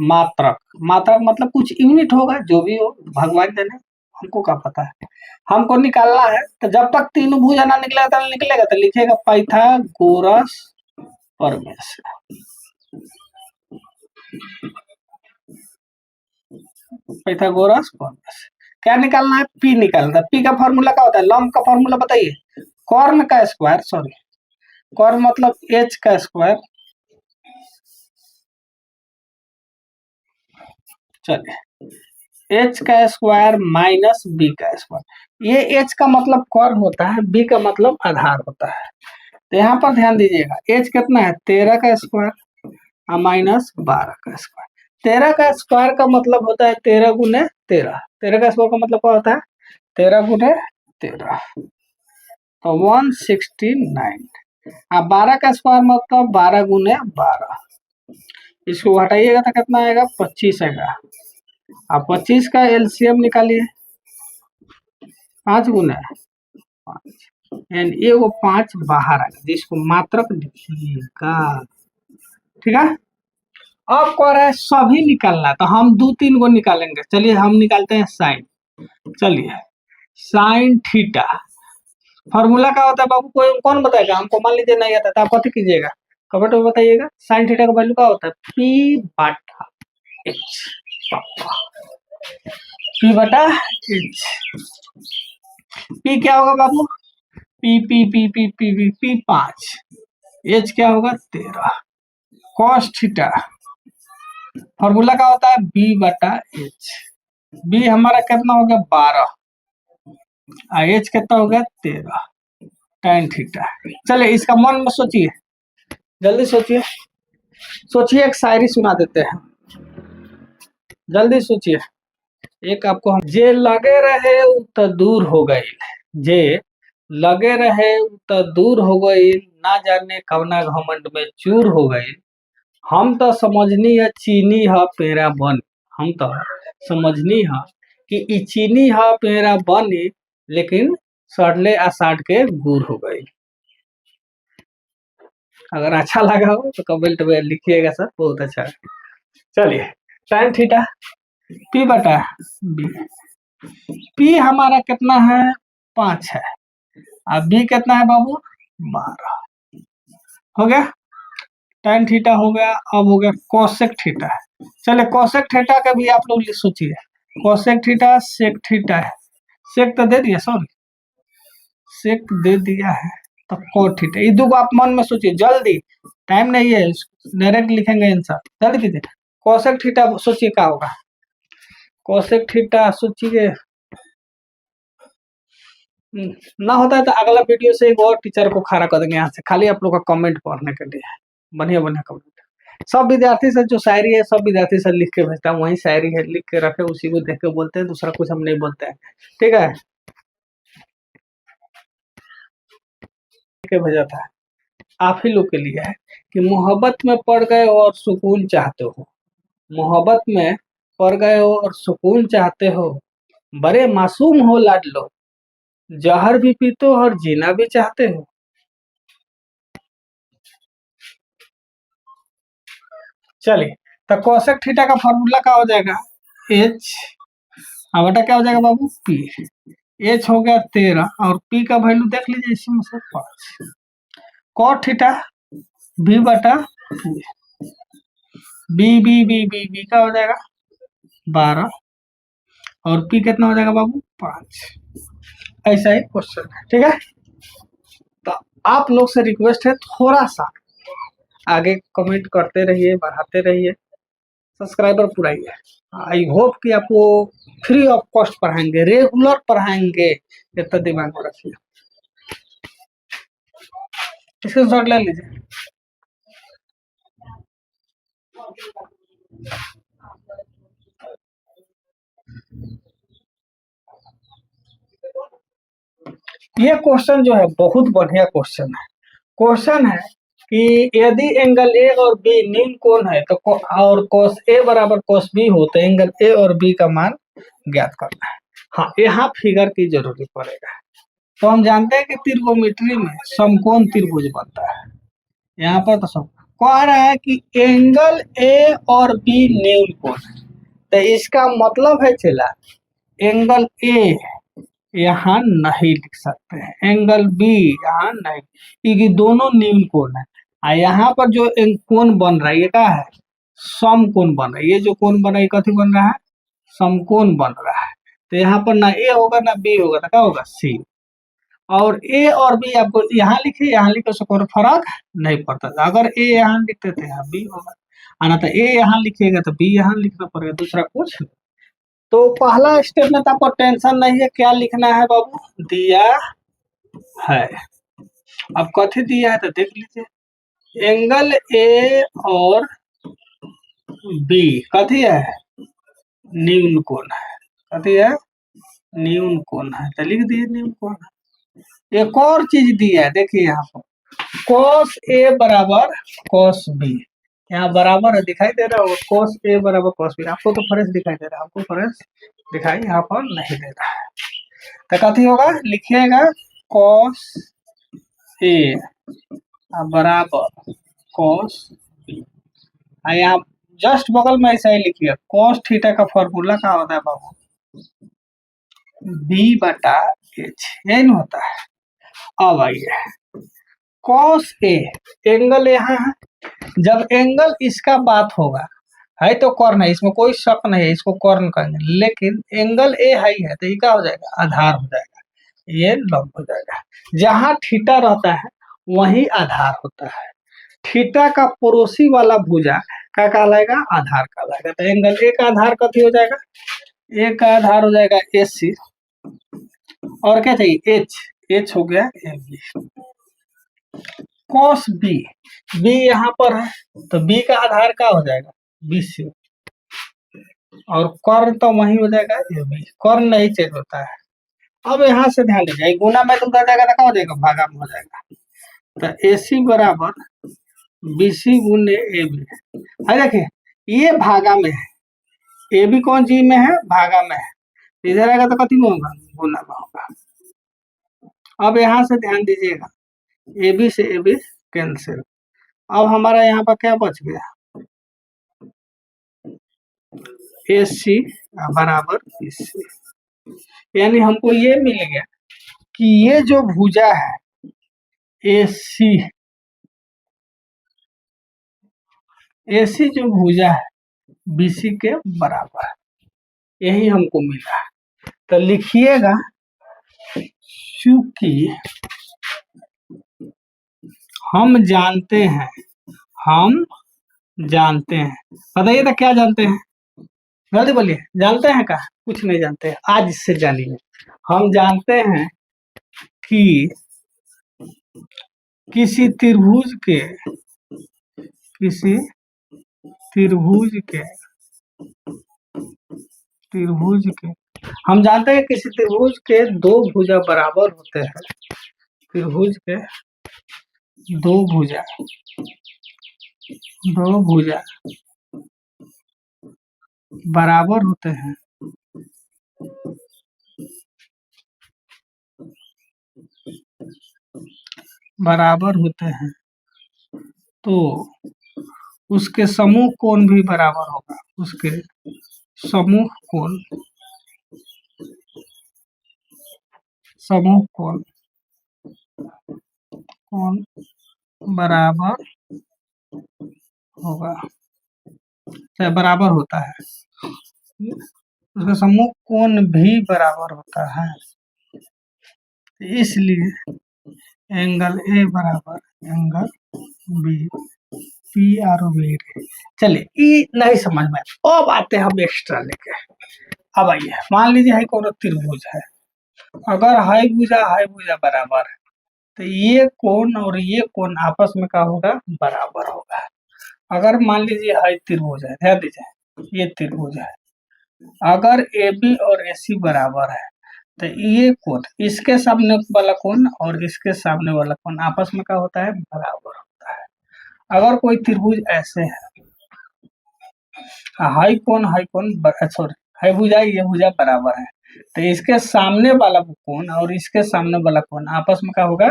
मात्रक, मात्रक मतलब कुछ यूनिट होगा, जो भी हो भगवान जाने, हमको क्या पता है। हमको निकालना है, तो जब तक तीनों भुजा ना निकलेगा तो लिखेगा पाइथागोरस प्रमेय। पाइथागोरस फॉर्मूला से क्या निकालना है, पी निकालना है। पी का फॉर्मूला क्या होता है, लंब का फॉर्मूला बताइए, कॉर्न का स्क्वायर, सॉरी कॉर्न मतलब एच का स्क्वायर, चलिए एच का स्क्वायर माइनस बी का स्क्वायर। ये एच का मतलब कॉर्न होता है, बी का मतलब आधार होता है। तो यहाँ पर ध्यान दीजिएगा, एच कितना है 13 का स्क्वायर और माइनस 12 का स्क्वायर। 13 का स्क्वायर का मतलब होता है 13 गुने 13, 13 का स्क्वायर का मतलब क्या होता है 13 गुने 13, तो 169। अब 12 का स्क्वायर मतलब 12 गुने 12, इसको हटाइएगा तो कितना आएगा 25 आएगा। अब 25 का एलसीएम निकालिए, 5 गुना 5 एंड ये वो 5 बाहर आएगा, जिसको मात्रक लिखिएगा, ठीक है। अब कह रहा है सभी निकालना, तो हम 2-3 को निकालेंगे। चलिए हम निकालते हैं साइन, चलिए साइन थीटा फॉर्मूला क्या होता है बाबू, कोई कौन बताएगा हमको, मान लीजिए नहीं आता तो आप कथी कीजिएगा, कमेंट में बताइएगा। साइन थीटा का वैल्यू क्या होता है पी बटा एच, पी बटा एच। पी क्या होगा बाबू, P P P P P P P 5, H क्या होगा 13, कॉस थीटा फॉर्मूला क्या होता है बी बटा एच। बी हमारा कितना हो गया 12 और एच कितना हो गया 13 tan थीटा। चलिए इसका मन में सोचिए, जल्दी सोचिए, सोचिए एक शायरी सुना देते हैं, जल्दी सोचिए। एक आपको हम, जे लगे रहे त दूर हो गई, जे लगे रहे त दूर हो गई, ना जाने कवना घमंड में चूर हो गई। हम तो समझनी है चीनी है पेरा बन, हम तो समझनी है कि ई चीनी है पेरा बनी, लेकिन सड़ले आषाढ़ के गुड़ हो गई। अगर अच्छा लगा हो तो कमेंट में लिखिएगा सर, बहुत अच्छा है। चलिए tan थीटा पी बटा बी, पी हमारा कितना है 5 है, अब बी कितना है बाबू 12, हो गया tan थीटा हो गया। अब हो गया कोसेक थीटा, चलिए कोसेक थीटा का भी आप लोग सोचिए, कोसेक थीटा सेक थीटा है, सेक तो दे दिया, सॉरी सेक दे दिया है, तो कोट थीटा, ये दो आप मन में सोचिए जल्दी, टाइम नहीं है, डायरेक्ट लिखेंगे आंसर, जल्दी कीजिए। कोसेक थीटा सोचिए क्या होगा, कोसेक थीटा सोचिए, ना होता है तो अगला वीडियो से एक और टीचर को खड़ा कर देंगे यहाँ से, खाली आप लोग का कमेंट पढ़ने के लिए, बढ़िया बढ़िया कमेंट। सब विद्यार्थी से जो शायरी है सब विद्यार्थी से लिख के भेजता है, वही शायरी है लिख के रखे, उसी को देख के बोलते हैं, दूसरा कुछ हम नहीं बोलते हैं, ठीक है, के भेजा था आप ही लोग के लिए है कि मोहब्बत में पड़ गए और सुकून चाहते हो, मोहब्बत में पड़ गए हो और सुकून चाहते हो, बड़े मासूम हो लाडलो, जहर भी पीते हो और जीना भी चाहते हो। चलिए तो कोसेक थीटा का फॉर्मूला क्या हो जाएगा एच, बटा क्या हो जाएगा बाबू पी, एच हो गया 13 और पी का वैल्यू देख लीजिए इसमें से 5, कॉट थीटा बी बटा B B B B B का हो जाएगा 12 और पी कितना हो जाएगा बाबू 5। ऐसा ही क्वेश्चन है, ठीक है। तो आप लोग से रिक्वेस्ट है थोड़ा सा आगे कमेंट करते रहिए, बढ़ाते रहिए, सब्सक्राइबर पुराइए। आई होप कि आपको फ्री ऑफ कॉस्ट पढ़ाएंगे, रेगुलर पढ़ाएंगे, इतना दिमाग में रखिए। स्क्रीनशॉट ले लीजिए। ये क्वेश्चन जो है बहुत बढ़िया क्वेश्चन है। क्वेश्चन है कि यदि एंगल ए और बी निम्न कोण है तो और cos ए बराबर cos बी हो तो एंगल ए और बी का मान ज्ञात करना है। हाँ यहाँ फिगर की जरूरत पड़ेगा। तो हम जानते हैं कि त्रिकोणमिति में समकोण त्रिभुज बनता है, यहाँ पर तो सब कह रहा है कि एंगल ए और बी निम्न कोण है, तो इसका मतलब है चला एंगल ए यहाँ नहीं लिख सकते हैं, एंगल बी यहाँ नहीं, क्योंकि दोनों निम्न कोण है। यहाँ पर जो कोण बन रहा है ये क्या है समकोण बन रहा है, ये जो कोण बन रहा है कथी बन रहा है समकोण बन रहा है। तो यहाँ पर ना ए होगा ना बी होगा, तो क्या होगा सी। और ए और बी आपको यहाँ लिखे यहाँ लिखे उससे कोई फर्क नहीं पड़ता। अगर ए यहाँ लिखते थे यहाँ बी होगा, आना तो ए यहाँ लिखिएगा तो बी यहाँ लिखना पड़ेगा, दूसरा कुछ नहीं। तो पहला स्टेप में तो आपको टेंशन नहीं है, क्या लिखना है बाबू, दिया है। अब कथी दिया है तो देख लीजिए, एंगल ए और बी कथी है, न्यून कोण है। कथी है, न्यून कोण है, तो लिख दिए न्यून कोण है। एक और चीज दिया है, देखिए यहाँ पर cos ए बराबर cos बी, यहाँ बराबर है दिखाई दे रहा है, cos ए बराबर cos बी। आपको तो फ्रेश दिखाई दे रहा है, आपको फ्रेश दिखाई यहाँ पर नहीं दे रहा है। तो कथी होगा, लिखिएगा cos ए बराबर cos बी। यहाँ जस्ट बगल में ऐसा ही लिखिए, cos थीटा का फॉर्मूला क्या होता है बाबू, बी बटा एच, यही होता है। अब आइए cos ए, एंगल यहाँ है, जब एंगल इसका बात होगा है तो कर्ण है, इसमें कोई शक नहीं है, इसको कर्ण कहेंगे। लेकिन एंगल ए हाई है तो ये क्या हो जाएगा, आधार हो जाएगा, ये लंब हो जाएगा। जहां थीटा रहता है वहीं आधार होता है। थीटा का पड़ोसी वाला भुजा क्या कहलाएगा, आधार कहलाएगा। तो एंगल ए का आधार कथी हो जाएगा, ए का आधार हो जाएगा एच सी, और क्या चाहिए एच, एच हो गया A B. cos B, B यहाँ पर है तो बी का आधार क्या हो जाएगा, बी सी, और कर्ण तो वही हो जाएगा ए बी, कर्ण नहीं चेंज होता है। अब यहाँ से ध्यान दीजिए, गुना में तो जाएगा तो क्या हो जाएगा, भागा में हो जाएगा। तो ए सी बराबर बी सी गुने ए बी है। देखिए ये भागा में है, ए बी कौन चीज में है, भागा में है, इधर आएगा तो कथी में होगा, गुना में होगा। अब यहाँ से ध्यान दीजिएगा, ए बी से ए बी कैंसिल। अब हमारा यहाँ पर क्या बच गया, ए सी बराबर बी सी, यानी हमको ये मिल गया कि ये जो भुजा है ए सी जो भुजा है बी सी के बराबर है, यही हमको मिला है। तो लिखिएगा चूंकि हम जानते हैं, बताइए तो क्या जानते हैं, जल्दी बोलिए, जानते हैं क्या, कुछ नहीं जानते हैं, आज इससे जानिए। हम जानते हैं कि किसी त्रिभुज के हम जानते हैं किसी त्रिभुज के दो भुजा बराबर होते हैं, त्रिभुज के दो भुजा बराबर होते हैं, तो उसके समूह कोण भी बराबर होगा, उसके समूह कोण बराबर होगा, चाहे बराबर होता है, उसका समूह कोण भी बराबर होता है। इसलिए एंगल ए बराबर angle B, P R B. चलिए ये नहीं समझ में, अब आते हैं हम एक्स्ट्रा लेके। अब आइए, मान लीजिए है कौन त्रिभुज है, अगर हाई भुजा बराबर है तो ये कोण और ये कोण आपस में क्या होगा, बराबर होगा। अगर मान लीजिए हाई त्रिभुज है, ध्यान दीजिए ये त्रिभुज है, अगर ए बी और ए सी बराबर है तो ये कोण, इसके सामने वाला कोण और इसके सामने वाला कोण आपस में क्या होता है, बराबर होता है। अगर कोई त्रिभुज ऐसे है, हाई भुजा ये भुजा बराबर है, तो इसके सामने वाला कोण और इसके सामने वाला कोण आपस में क्या होगा,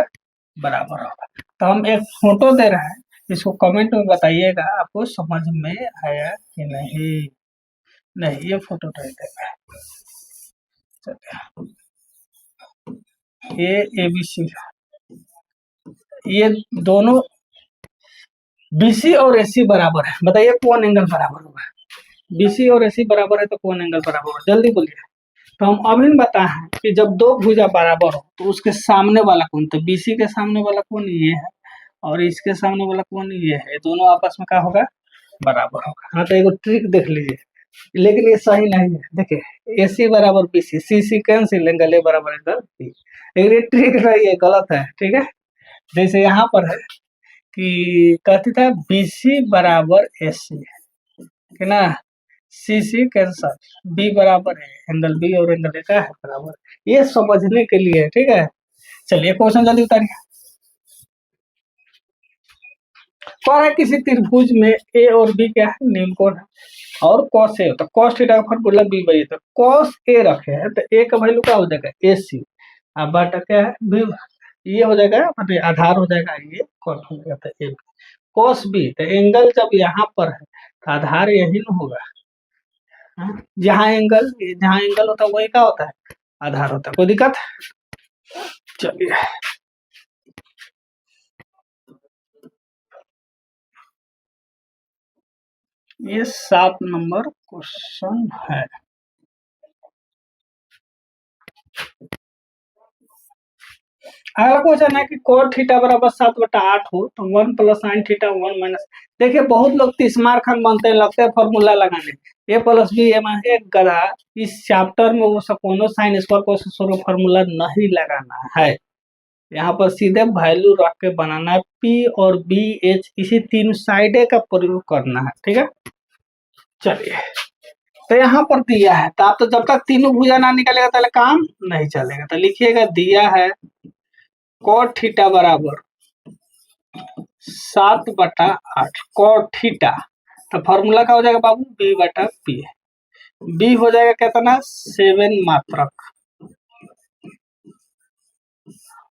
बराबर होगा। तो हम एक फोटो दे रहे हैं, इसको कमेंट में बताइएगा आपको समझ में आया कि नहीं ये फोटो नहीं देगा। ये ABC, ये दोनों BC और AC बराबर है, बताइए कौन एंगल बराबर होगा, बीसी और एसी बराबर है तो कौन एंगल बराबर हो, जल्दी बोलिए। तो हम अभी बताए हैं कि जब दो भुजा बराबर हो तो उसके सामने वाला कौन, तो बीसी के सामने वाला कौन ये है और इसके सामने वाला कौन ये है, दोनों आपस में क्या होगा, बराबर होगा। हाँ तो एक ट्रिक देख लीजिए, लेकिन ये सही नहीं है। देखिए एसी बराबर BC, C cancel, angle A बराबर एंगल बी, लेकिन ये ट्रिक नहीं है, गलत है। ठीक है, जैसे यहाँ पर है कि कहती था बीसी बराबर एसी है ना, सी कैंसर, बी बराबर है एंगल बी और एंगल ए का है बराबर, ये समझने के लिए। ठीक है, चलिए क्वेश्चन जल्दी उतारिए। कौन है किसी त्रिभुज में ए और बी क्या है, नील कोण है, और कॉस ए, तो कॉस थीटा का फॉर्मूला बी बाई, तो कॉस ए रखे हैं तो ए का वैल्यू क्या हो जाएगा, ए सी, अब बटा क्या है बी, ये हो जाएगा मतलब आधार हो जाएगा, ये कॉस हो जाएगा, तो ए कॉस बी, तो एंगल जब यहाँ पर है तो आधार यही न होगा, जहाँ एंगल होता है वही क्या होता है, आधार होता है। कोई दिक्कत, चलिए ये 7 नंबर क्वेश्चन है। अगला क्वेश्चन है कि cot थीटा बराबर 7/8 हो तो 1 प्लस साइन थीटा 1 माइनस, देखिए बहुत लोग तीसमार खान बनते हैं, लगते हैं फॉर्मूला लगाने, A plus B A minus, एक गधा, इस चैप्टर में वो सकोनो sine square cos square formula नहीं लगाना है, यहाँ पर सीधे वैल्यू रख के बनाना है, पी और बी एच इसी तीन साइडे का प्रयोग करना है। ठीक है, चलिए तो यहाँ पर दिया है, तो आप तो जब तक तीनों भुजा ना निकलेगा पहले काम नहीं चलेगा, तो लिखिएगा दिया है cot थीटा बराबर 7/8 cot थीटा, तो फॉर्मूला क्या हो जाएगा बाबू, बी बटा पी, बी हो जाएगा कितना 7 मात्रक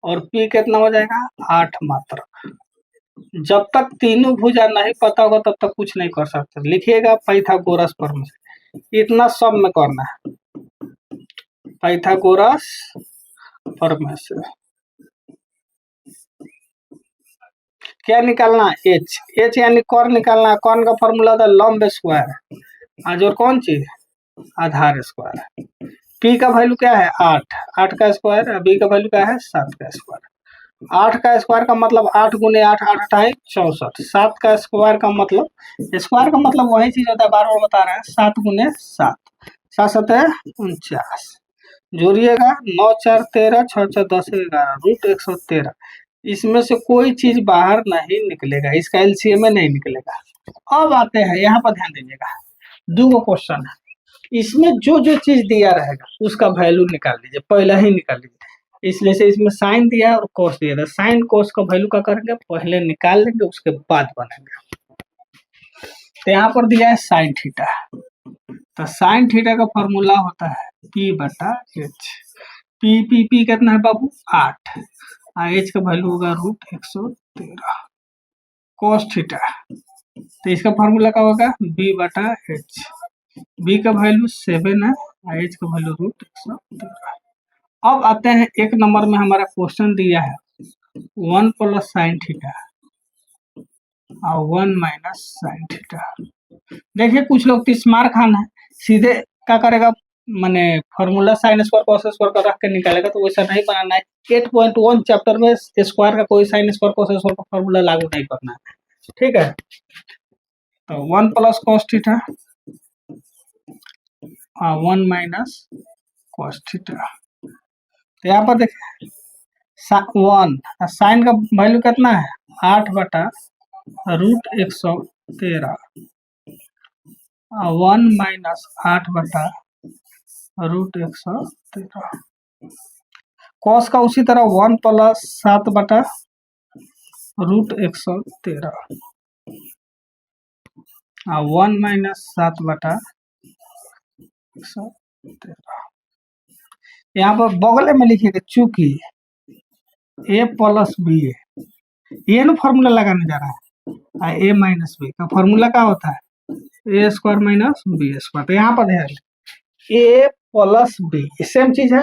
और पी कितना हो जाएगा 8 मात्रक। जब तक तीनों भुजा नहीं पता होगा तब तक कुछ नहीं कर सकते, लिखिएगा पाइथागोरस फॉर्मूला, इतना सब में करना है, पाइथागोरस फॉर्मूला क्या निकालना, एच, एच यानी कौन निकालना है, कौन का फॉर्मूला होता है लंब स्क्वायर, आज और कौन चीज आधार स्क्वायर, पी का वैल्यू क्या है 8, 8 का स्क्वायर, बी का वैल्यू क्या है 7 का स्क्वायर, 8 का स्क्वायर का मतलब 8 गुने 8, 8 अठाई 64, 7 का स्क्वायर का मतलब वही चीज होता है, बार बार बता रहे हैं, 7 गुने 7, 7 7 49, जोड़िएगा 9 4 13, 6 6 10 11, रूट 113, इसमें से कोई चीज बाहर नहीं निकलेगा, इसका एलसीएम में नहीं निकलेगा। अब आते हैं यहाँ पर, ध्यान दीजिएगा, दो क्वेश्चन है, इसमें जो जो चीज दिया रहेगा उसका वैल्यू निकाल लीजिए, पहले ही निकाल लीजिए, इसलिए से इसमें साइन दिया और कोस दिया था, साइन कोस का वैल्यू का करेंगे पहले निकाल लेंगे उसके बाद बनेंगे। तो यहाँ पर दिया है साइन थीटा, तो साइन थीटा का फॉर्मूला होता है पी बटा एच, पी कितना है बाबू 8, एच का वैल्यू होगा रूट 113, कोस थीटा, तो इसका फॉर्मूला क्या होगा बी बटा एच, बी का वैल्यू 7 है, एच का वैल्यू रूट 113। अब आते हैं एक नंबर में, हमारा क्वेश्चन दिया है 1 प्लस साइन थीटा और 1 माइनस साइन थीटा। देखिए कुछ लोग तीसमार खान है, सीधे क्या करेगा, माने formula sine square cos square का रख के निकालेगा, तो वैसा नहीं बनाना है। 8.1 चैप्टर में स्क्वायर का कोई साइन स्क्वायर कॉस स्क्वायर का फॉर्मूला लागू नहीं करना है। ठीक है, तो 1 plus cos theta 1 minus cos theta, तो यहाँ पर देखिए 1, साइन का वैल्यू कितना है 8 बटा रूट 113, 1 माइनस 8 बटा रूट 113, कॉस का उसी तरह 1 प्लस 7 बटा रूट 113, 1 माइनस 7 बटा 113, यहाँ पर बगल में लिखिएगा चूंकि ए प्लस बी ए, ये ना फॉर्मूला लगाने जा रहा है, ए माइनस बी का फॉर्मूला क्या होता है ए स्क्वायर माइनस बी स्क्वायर, तो यहाँ पर ध्यान ए प्लस बी सेम चीज है,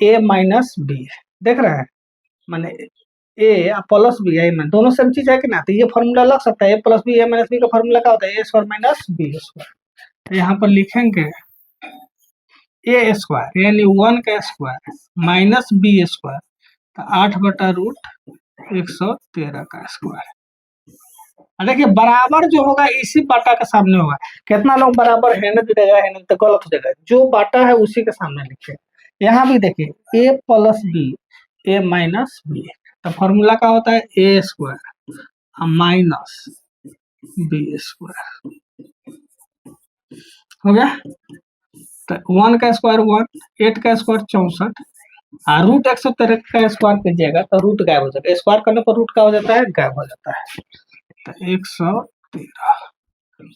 ए माइनस बी, देख रहे हैं, माने ए प्लस बी ए माइनस दोनों सेम चीज है कि ना, तो ये फॉर्मूला लग सकता है, A plus B A minus B का फॉर्मूला क्या होता है ए स्क्वायर माइनस बी स्क्वायर, तो यहाँ पर लिखेंगे ए स्क्वायर यानी 1 का स्क्वायर माइनस बी स्क्वायर, तो 8/√113 का स्क्वायर। देखिए बराबर जो होगा इसी बाटा के सामने होगा। कितना लोग बराबर है ना देगा, है ना तो गलत हो जाएगा। जो बाटा है उसी के सामने लिखे। यहाँ भी देखिए ए plus B A minus B, तो फॉर्मूला क्या होता है ए स्क्वायर माइनस बी स्क्वायर। हो गया। तो 1 का स्क्वायर 1, 8 का स्क्वायर 64, रूट 113 का स्क्वायर कीजिएगा तो रूट गायब हो जाता है। स्क्वायर करने पर रूट का हो जाता है, गायब हो जाता है। तो 113,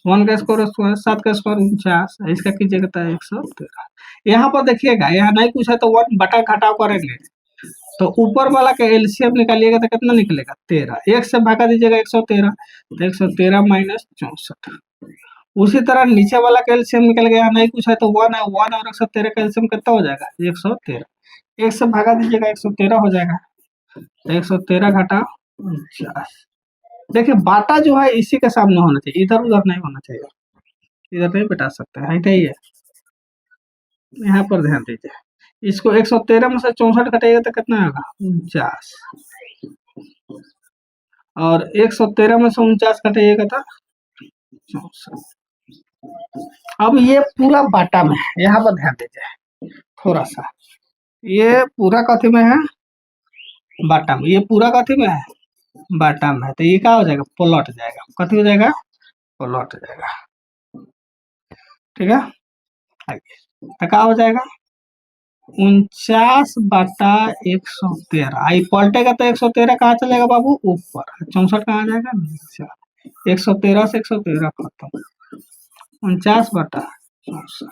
1 का स्क्वायर 7 का स्क्वायर 49, इसका कीजिएगा तो 113। यहाँ पर देखिएगा यहाँ नहीं कुछ है तो 1 बटा घटाव करेंगे तो ऊपर वाला का एलसीएम निकालिएगा तो कितना निकलेगा 13। 1 से भागा दीजिएगा 113, तो 113 माइनस 64। उसी तरह नीचे वाला का एलसीएम निकल गया, नहीं कुछ है तो 1 है, 1 और 113 का एलसीएम कितना हो जाएगा 113। 1 से भागा दीजिएगा 113 हो जाएगा, तो 113 घटा 49। देखिए बाटा जो है इसी के सामने होना चाहिए, इधर उधर नहीं होना चाहिए। इधर नहीं बता सकते हैं, है ये। यहाँ पर ध्यान दीजिए, इसको 113 में से 64 घटाइएगा तो कितना होगा 49, और 113 में से 49 घटाइएगा तो 64। अब ये पूरा बाटा में है, यहाँ पर ध्यान दीजिए थोड़ा सा। ये पूरा कथी में है बाटा में, ये पूरा कथी में है बाटा में है, तो ये क्या हो जाएगा पलट जाएगा। कथी हो जाएगा पलट जाएगा। ठीक है, आगे तो क्या हो जाएगा 49/113। आई पलटेगा तो 113 कहाँ चलेगा बाबू ऊपर, 64 कहाँ जाएगा नीचे। 113 से 113 खत्म, 49/64।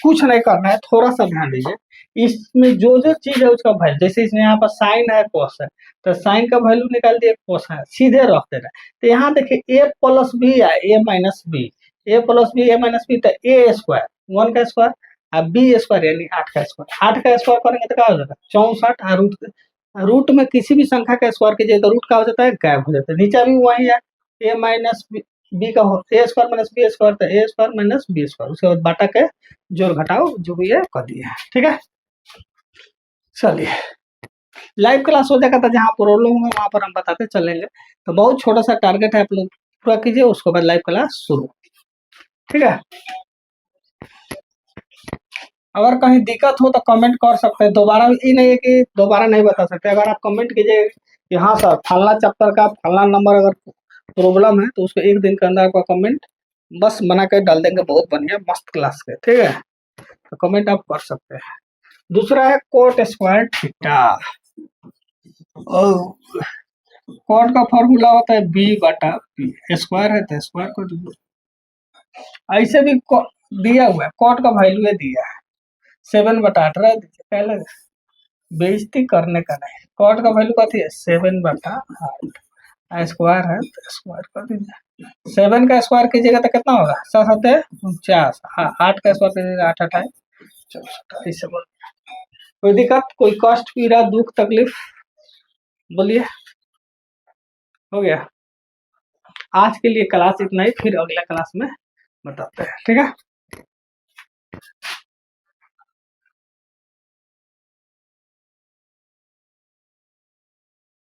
कुछ नहीं करना है, थोड़ा सा ध्यान दीजिए। इसमें जो जो चीज है उसका वैल्यू, जैसे इसमें यहाँ पर साइन है कोस है, तो साइन का वैल्यू निकाल दिए, कोस है सीधे रख देना। तो यहाँ देखिए ए प्लस बी है ए minus B, A plus B A minus B, तो ए स्क्वायर 1 का स्क्वायर और बी स्क्वायर यानी 8 का स्क्वायर। 8 का स्क्वायर करेंगे तो क्या हो जाएगा 64। रूट में किसी भी संख्या का स्क्वायर कीजिए तो रूट का हो जाता है गायब हो जाता है। नीचे भी वही है ए माइनस बी का हो ए स्क्वायर माइनस बी स्क्वायर, तो ए स्क्वायर माइनस बी स्क्वायर, उसके बाद बाटा के जोड़ घटाओ जो भी है कर दिए। ठीक है, चलिए लाइव क्लास हो जाएगा तो जहाँ प्रॉब्लम होगा वहां पर हम बताते चलेंगे। तो बहुत छोटा सा टारगेट है, आप लोग पूरा कीजिए, उसके बाद लाइव क्लास शुरू। ठीक है, अगर कहीं दिक्कत हो तो कमेंट कर सकते हैं। दोबारा ये नहीं है कि दोबारा नहीं बता सकते। अगर आप कमेंट कीजिए कि हाँ सर फलना चैप्टर का फलना नंबर अगर प्रॉब्लम है तो उसको 1 दिन के अंदर आपका कमेंट बस बना कर डाल देंगे, बहुत बढ़िया मस्त क्लास के। ठीक है, तो कमेंट आप कर सकते हैं। दूसरा है कोट स्क्वायर थीटा। कोट का फॉर्मूला होता है बी बटा पी, स्क्वायर है तो स्क्वायर कर दीजिए। ऐसे भी दिया हुआ है, कोट का वैल्यू है दिया है 7/18 दीजिए, पहले बेइज्जती करने का नहीं। कोट का वैल्यू कथी है 7/8, स्क्वायर है तो स्क्वायर कर दीजिए। 7 का स्क्वायर कीजिएगा तो कितना होगा 7×7 = 49, 8 का स्क्वायर कीजिएगा 8×8 = 64। इससे बोल कोई दिक्कत, कोई कष्ट पीड़ा दुख तकलीफ बोलिए। हो गया, आज के लिए क्लास इतना ही, फिर अगला क्लास में बताते हैं। ठीक है।